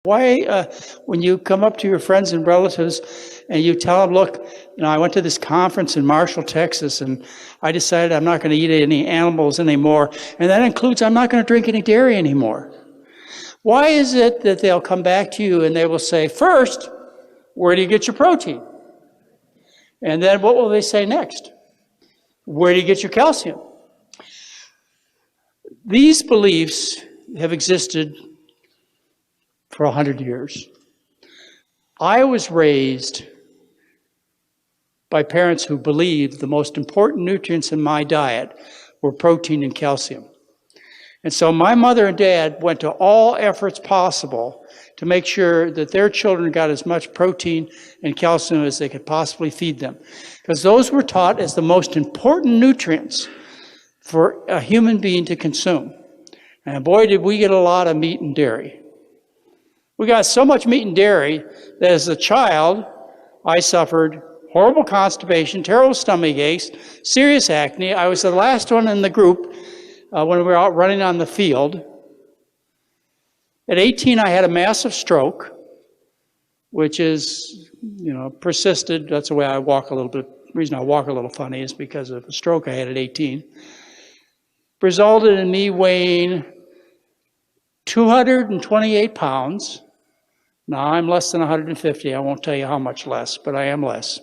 Why, when you come up to your friends and relatives and you tell them, look, I went to this conference in Marshall, Texas, and I decided I'm not going to eat any animals anymore, and that includes I'm not going to drink any dairy anymore. Why is it that they'll come back to you and they will say, first, where do you get your protein? And then what will they say next? Where do you get your calcium? These beliefs have existed for 100 years. I was raised by parents who believed the most important nutrients in my diet were protein and calcium. And so my mother and dad went to all efforts possible to make sure that their children got as much protein and calcium as they could possibly feed them. Because those were taught as the most important nutrients for a human being to consume. And boy, did we get a lot of meat and dairy. We got so much meat and dairy that as a child, I suffered horrible constipation, terrible stomach aches, serious acne. I was the last one in the group when we were out running on the field. At 18, I had a massive stroke, which is, persisted. That's the way I walk a little bit. The reason I walk a little funny is because of a stroke I had at 18. Resulted in me weighing 228 pounds. Now, I'm less than 150. I won't tell you how much less, but I am less.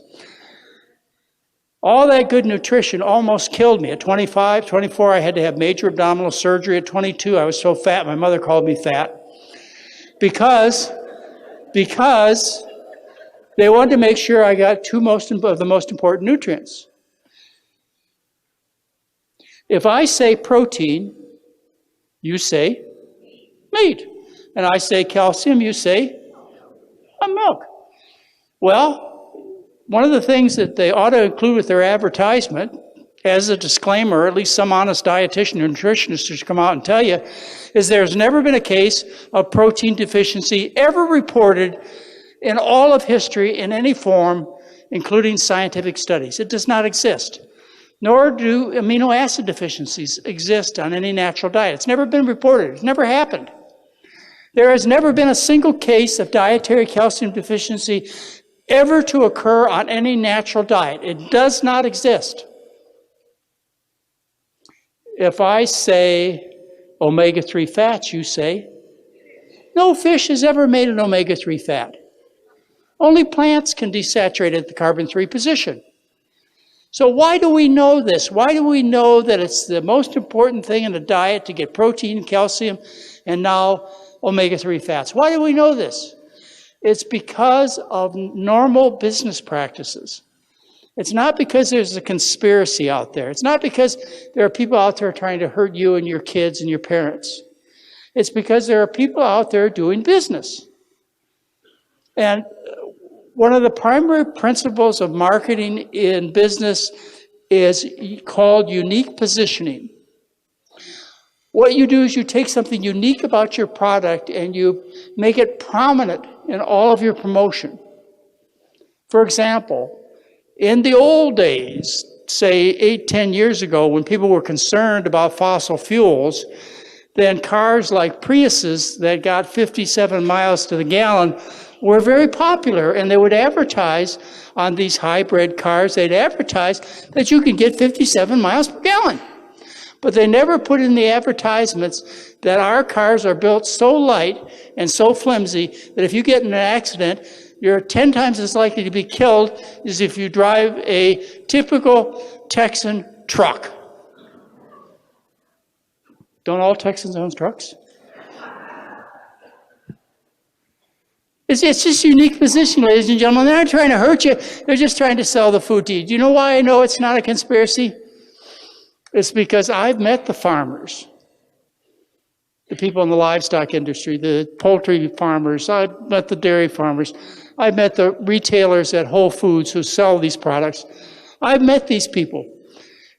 All that good nutrition almost killed me. At 25, 24, I had to have major abdominal surgery. At 22, I was so fat, my mother called me fat. Because they wanted to make sure I got the most important nutrients. If I say protein, you say meat. And I say calcium, you say milk. Well, one of the things that they ought to include with their advertisement, as a disclaimer, or at least some honest dietitian or nutritionist should come out and tell you, is there's never been a case of protein deficiency ever reported in all of history in any form, including scientific studies. It does not exist. Nor do amino acid deficiencies exist on any natural diet. It's never been reported. It's never happened. There has never been a single case of dietary calcium deficiency ever to occur on any natural diet. It does not exist. If I say omega-3 fats, you say, no fish has ever made an omega-3 fat. Only plants can desaturate at the carbon-3 position. So why do we know this? Why do we know that it's the most important thing in a diet to get protein, calcium, and now omega-3 fats? Why do we know this? It's because of normal business practices. It's not because there's a conspiracy out there. It's not because there are people out there trying to hurt you and your kids and your parents. It's because there are people out there doing business. And one of the primary principles of marketing in business is called unique positioning. What you do is you take something unique about your product and you make it prominent in all of your promotion. For example, in the old days, say 8-10 years ago, when people were concerned about fossil fuels, then cars like Priuses that got 57 miles to the gallon were very popular, and they would advertise on these hybrid cars, they'd advertise that you can get 57 miles per gallon. But they never put in the advertisements that our cars are built so light and so flimsy that if you get in an accident, you're 10 times as likely to be killed as if you drive a typical Texan truck. Don't all Texans own trucks? It's just unique position, ladies and gentlemen. They're not trying to hurt you. They're just trying to sell the food to you. Do you know why I know it's not a conspiracy? It's because I've met the farmers, the people in the livestock industry, the poultry farmers. I've met the dairy farmers. I've met the retailers at Whole Foods who sell these products. I've met these people.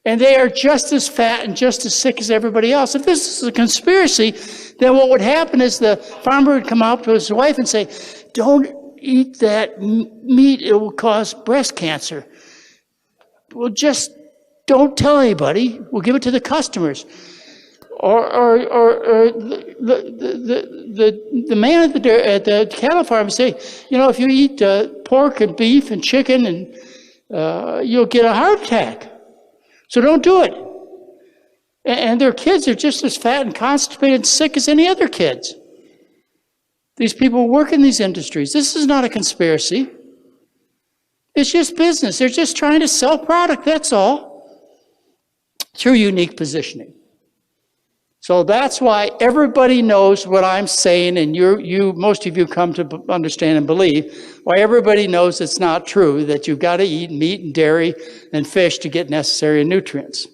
And they are just as fat and just as sick as everybody else. If this is a conspiracy, then what would happen is the farmer would come out to his wife and say, don't eat that meat, it will cause breast cancer. Well, just don't tell anybody, we'll give it to the customers. or the man at the cattle farm say, if you eat pork and beef and chicken, and you'll get a heart attack. So don't do it. And their kids are just as fat and constipated and sick as any other kids. These people work in these industries. This is not a conspiracy. It's just business. They're just trying to sell product, that's all, through unique positioning. So that's why everybody knows what I'm saying, and most of you come to understand and believe, why everybody knows it's not true, that you've got to eat meat and dairy and fish to get necessary nutrients.